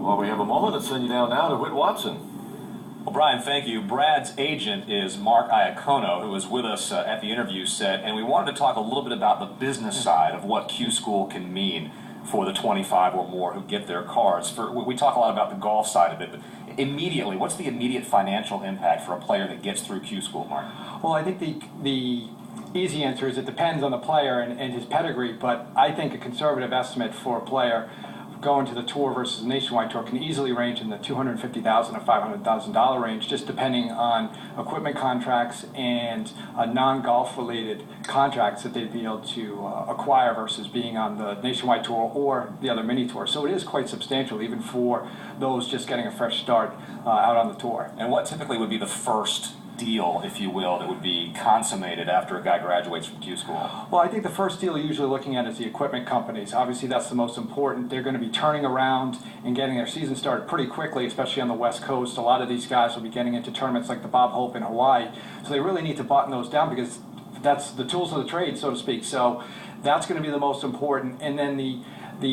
Well, we have a moment. Let's send you down now to Whit Watson. Well, Brian, thank you. Brad's agent is Mark Iacono, who was with us at the interview set, and we wanted to talk a little bit about the business side of what Q School can mean for the 25 or more who get their cards. We talk a lot about the golf side of it, but immediately, what's the immediate financial impact for a player that gets through Q School, Mark? Well, I think the easy answer is it depends on the player and his pedigree, but I think a conservative estimate for a player going to the tour versus the nationwide tour can easily range in the $250,000 to $500,000 range, just depending on equipment contracts and non-golf related contracts that they'd be able to acquire versus being on the nationwide tour or the other mini tour. So it is quite substantial, even for those just getting a fresh start out on the tour. And what typically would be the first deal, if you will, that would be consummated after a guy graduates from Q School? Well, I think the first deal you're usually looking at is the equipment companies. Obviously, that's the most important. They're going to be turning around and getting their season started pretty quickly, especially on the West Coast. A lot of these guys will be getting into tournaments like the Bob Hope in Hawaii. So they really need to button those down because that's the tools of the trade, so to speak. So that's going to be the most important. And then the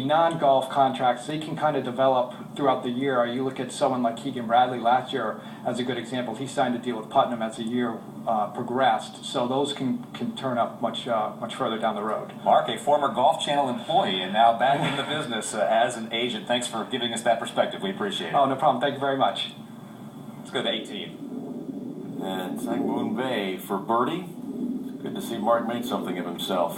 non-golf contracts, they can kind of develop throughout the year. You look at someone like Keegan Bradley last year as a good example. He signed a deal with Putnam as the year progressed. So those can turn up much further down the road. Mark, a former Golf Channel employee and now back in the business as an agent. Thanks for giving us that perspective. We appreciate it. Oh, no problem. Thank you very much. Let's go to 18. And Sangmoon Bay for birdie. Good to see Mark made something of himself.